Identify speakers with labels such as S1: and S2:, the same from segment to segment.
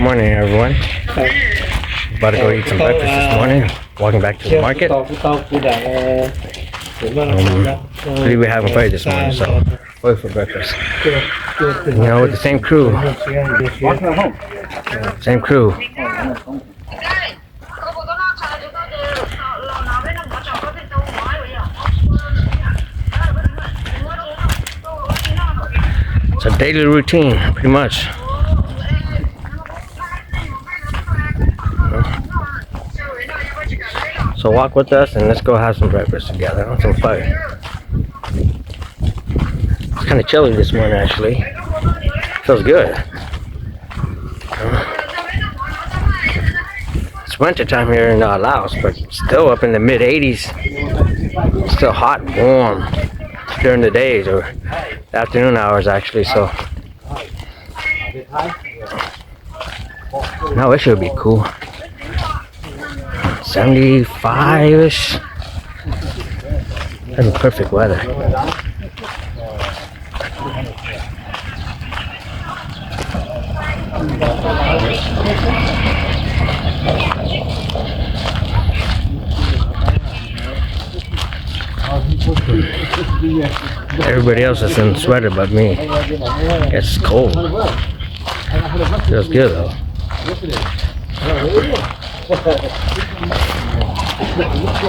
S1: Morning, everyone. About to go eat some breakfast this morning. Walking back to the market. Believe we're having pho this morning, so pho for breakfast. You know, with the same crew. Same crew. It's a daily routine, pretty much. So walk with us and let's go have some breakfast together on some pho. It's kind of chilly this morning, actually. Feels good. It's winter time here in Laos, but still up in the mid 80s. Still hot and warm during the days or afternoon hours, actually. So now it should be cool. 75-ish. That's perfect weather. Everybody else is in a sweater but me. It's cold. Feels good though.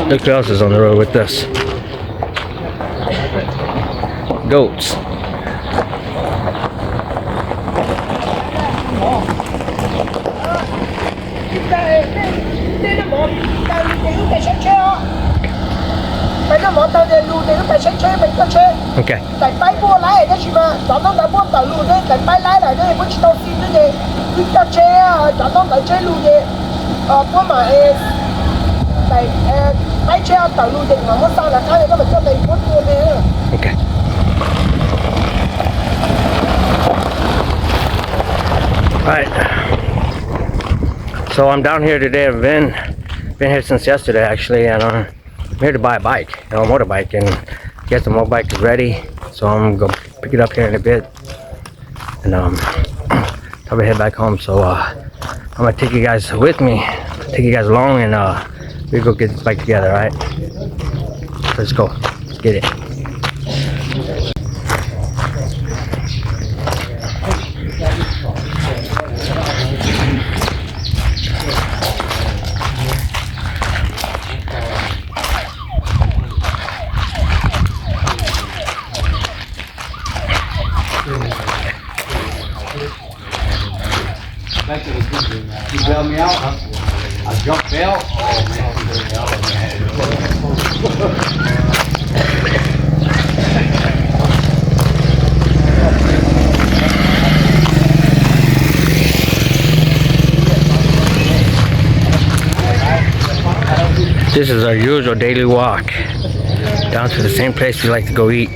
S1: Look who else is on the road with us. Goats. Okay. Okay. Alright. So I'm down here today. I've been here since yesterday actually, and I'm here to buy a bike, a motorbike, and get the motorbike ready. So I'm gonna pick it up here in a bit, and probably head back home. So I'm gonna take you guys with me, take you guys along, and we go get this bike together. All right, let's go. Let's get it.
S2: You bail me out, huh? I jump bail.
S1: This is our usual daily walk down to the same place we like to go eat,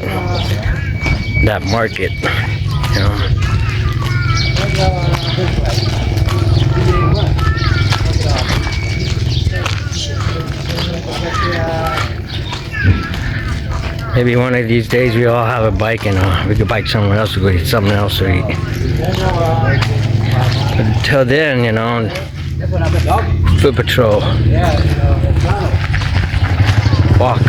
S1: that market, you know. Maybe one of these days we all have a bike and we could bike somewhere else to go eat something else to eat. But until then, you know, food patrol, walk.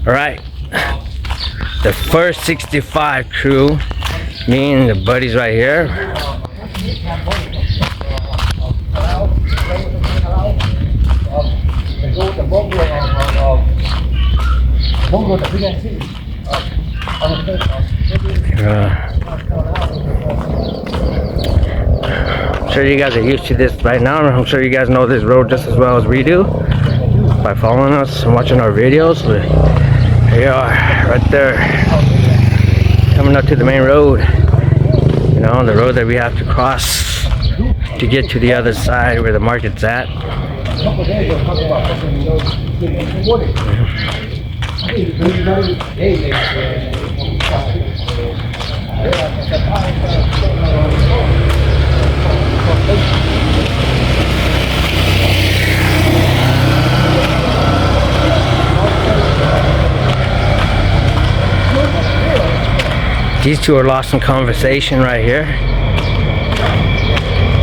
S1: All right, the first 65 crew, me and the buddies right here. I'm sure you guys are used to this right now. I'm sure you guys know this road just as well as we do by following us and watching our videos. Here you are, right there, coming up to the main road. You know, the road that we have to cross to get to the other side where the market's at. These two are lost in conversation right here.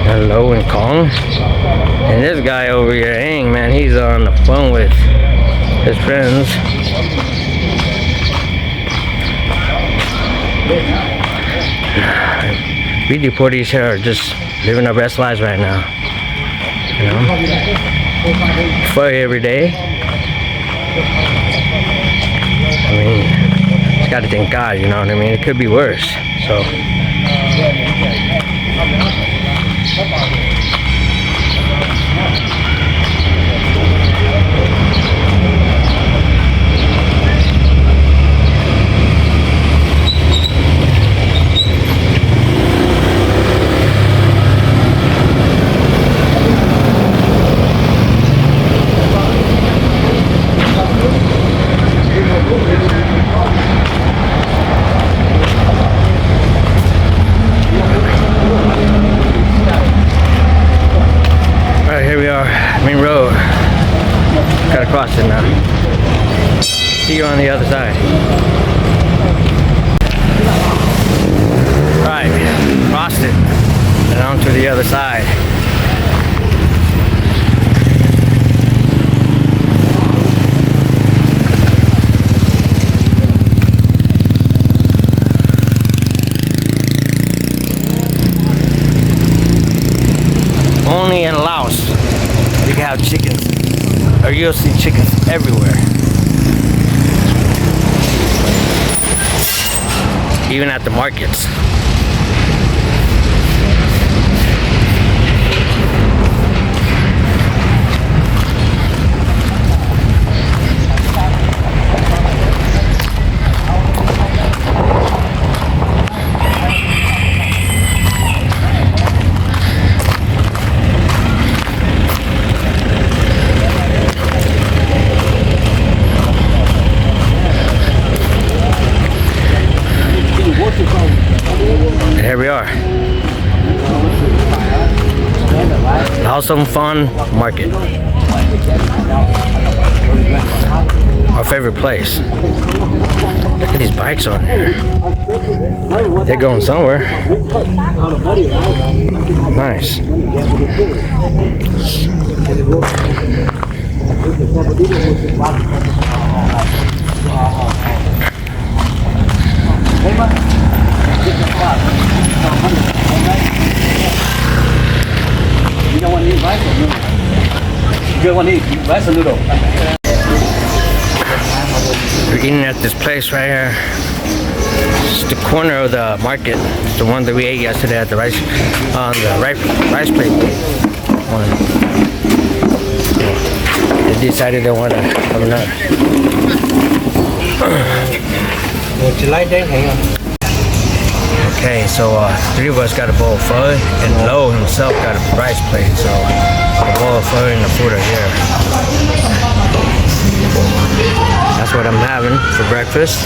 S1: Hello and Kong. And this guy over here, Hang, man, he's on the phone with his friends. We deportees here are just living our best lives right now. You know? Fur every day. I mean, just gotta thank God, you know what I mean? It could be worse. So main road. Gotta cross it now. See you on the other side. Right, crossed it and on to the other side. Only in Laos you can have chickens, or you'll see chickens everywhere. Even at the markets. Here we are. House of Fun Market. Our favorite place. Look at these bikes on here. They're going somewhere. Nice.
S2: You want to eat rice or noodle? You want to eat rice or noodle?
S1: We're eating at this place right here. It's the corner of the market. It's the one that we ate yesterday at the rice rice plate one. They decided they want to have another.
S2: Would you like that? Hang on.
S1: Okay, so three of us got a bowl of pho, and Lo himself got a rice plate. So a bowl of pho and the food are here. That's what I'm having for breakfast.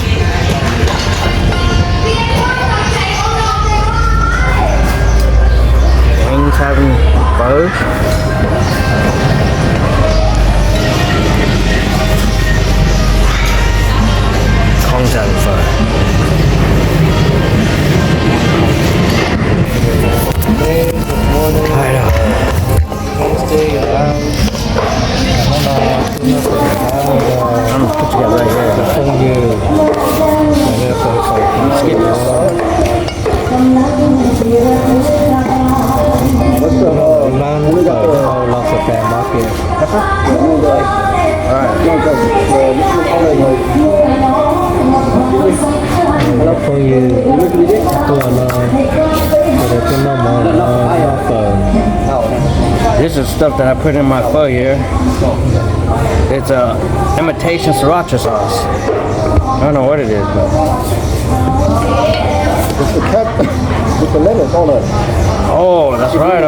S1: Hang's having pho. Kong's having pho. Tied up. I'm gonna put you guys right here.
S2: What's the lots of fan market?
S1: This is stuff that I put in my pho here. It's a imitation sriracha sauce. I don't know what it is, but
S2: It's the cut with the lettuce on it.
S1: oh, that's right.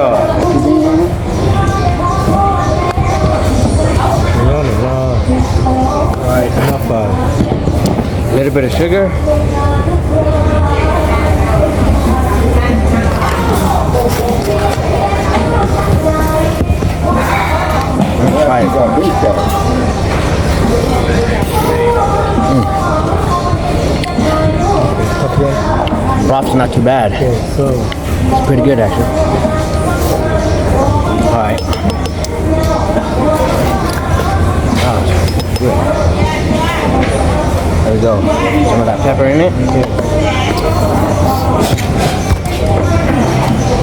S1: Alright,
S2: enough
S1: a little bit of sugar. Let's try it. Broth's not too bad.
S2: Okay, so
S1: It's pretty good actually. Alright. Good. There we go. Some of that pepper in it.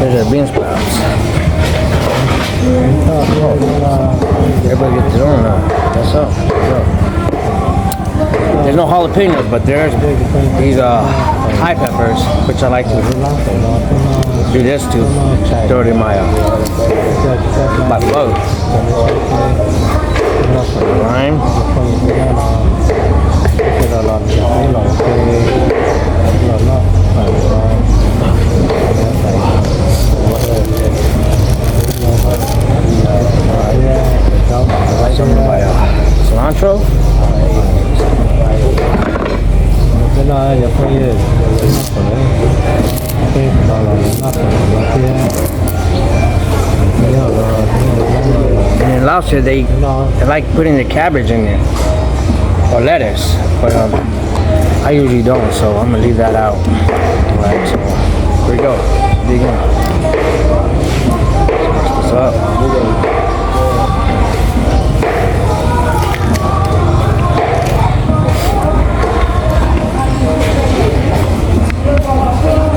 S1: Here's our bean sprouts. Everybody gets their own. That's up. There's no jalapenos, but there's these high peppers, which I like to do this to throw it in my boat. Lime. Some of my cilantro. And in Laos, they like putting the cabbage in there or lettuce, but I usually don't, so I'm gonna leave that out. Alright, so here we go. Dig in. Mix this up.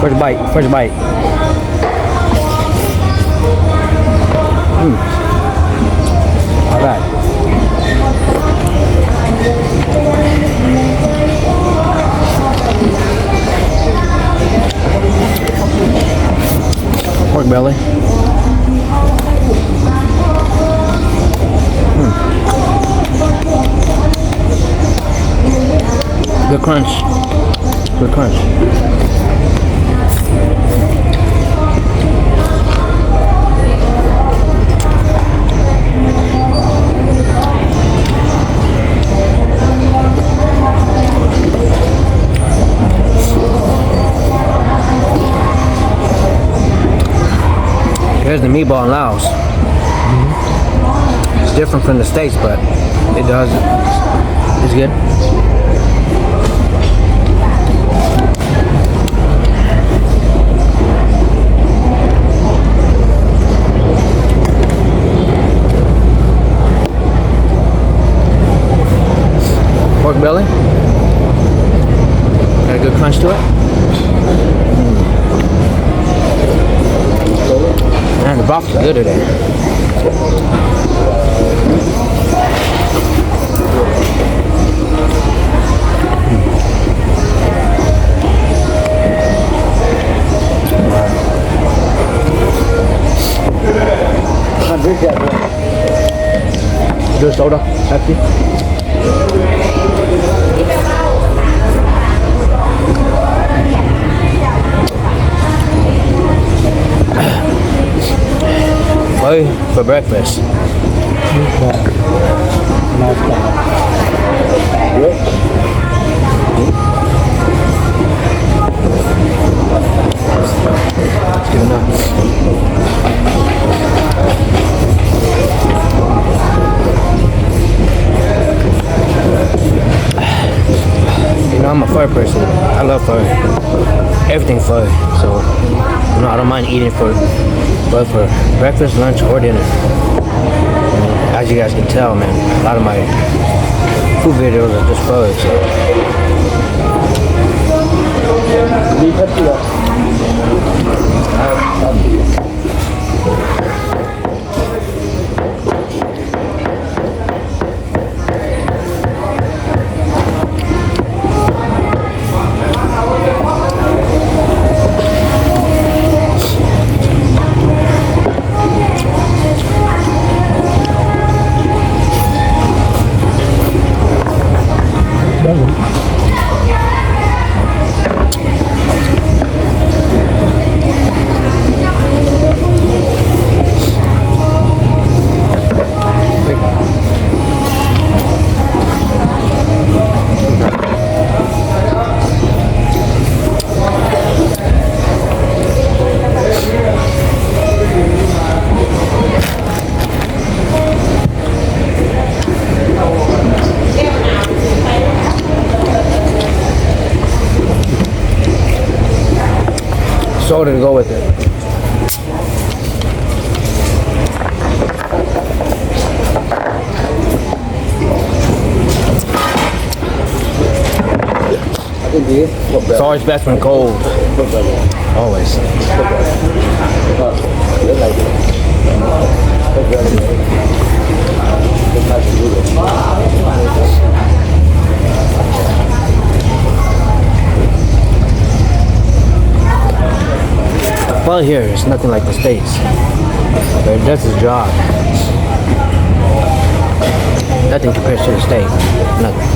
S1: First bite, first bite. Not bad. Pork belly. Good crunch. Good crunch. Here's the meatball in Laos. It's different from the States, but it's good. Pork belly. Got a good crunch to it. Man, the broth is good today. Good soda, Pepsi. For breakfast. Good enough. You know, I'm a pho person. I love pho. Everything pho. So, you know, I don't mind eating pho. But for breakfast, lunch, or dinner. And as you guys can tell, man, a lot of my food videos are just pho. soda to go with it. It's always best when cold. Always. Well, here it's nothing like the States, but it does its job. Nothing compares to the States. Nothing.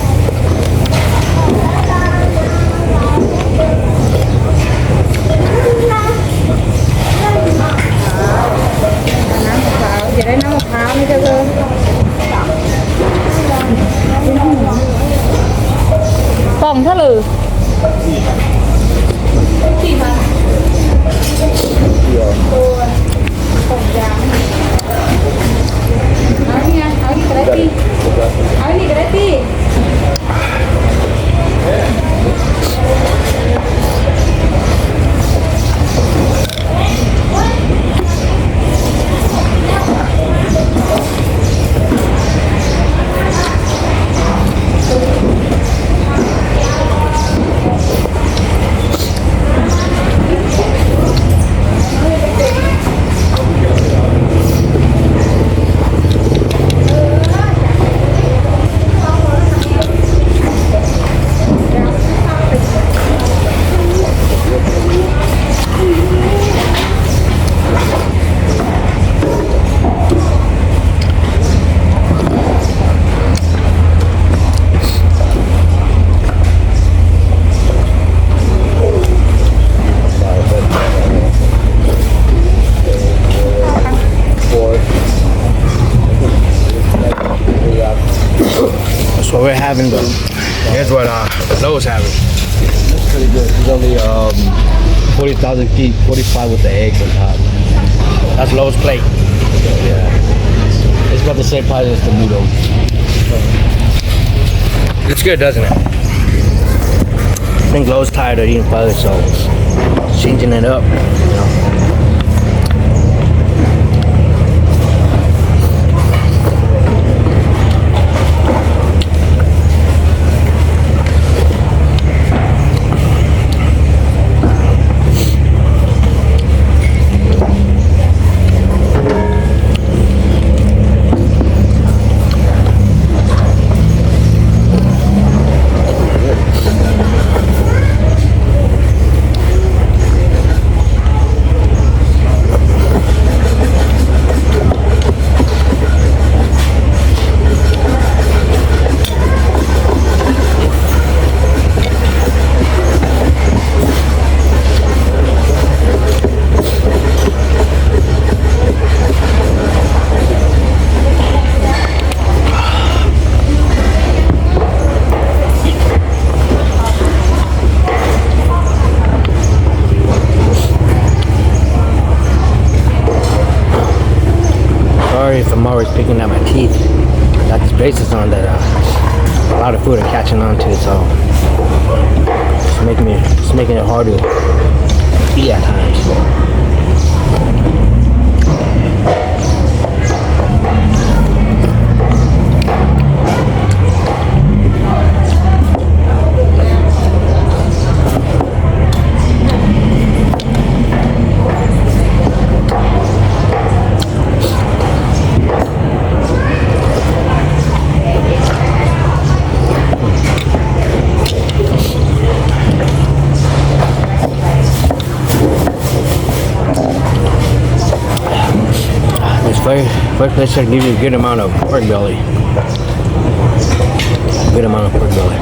S3: Phòng thắt lử.
S1: That's what we're having, but here's what Lowe's having.
S2: That's pretty good. It's only 40,000 feet, 45 with the eggs on top.
S1: That's Lowe's plate.
S2: Yeah. It's about the same price as the noodles.
S1: It's good, doesn't it? I think Lowe's tired of eating pho, so changing it up, you know. Sorry if I'm always picking at my teeth. Got these braces on that a lot of food are catching on to, so it's making it hard to eat at times. First place should give you a good amount of pork belly. Good amount of pork belly.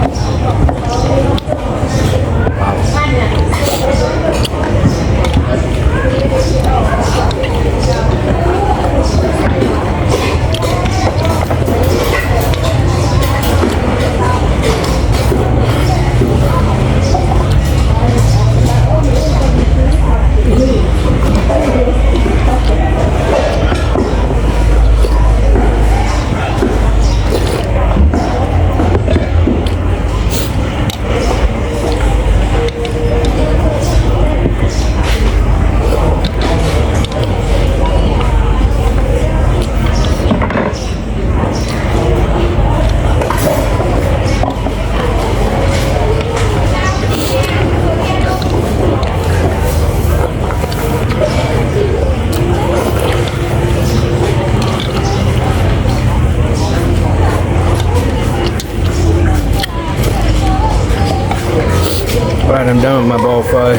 S1: Alright, I'm done with my bowl of pho.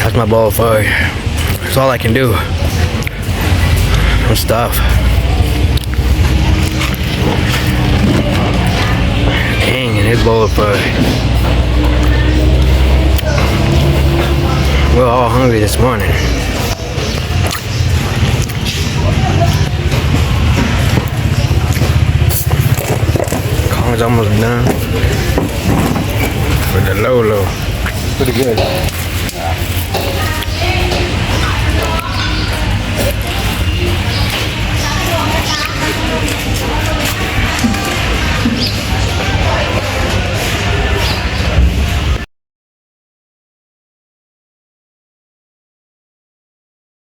S1: That's my bowl of pho. That's all I can do. And stuff. King and his bowl of pho. We're all hungry this morning. Kong's almost done with the Lolo.
S2: Pretty good.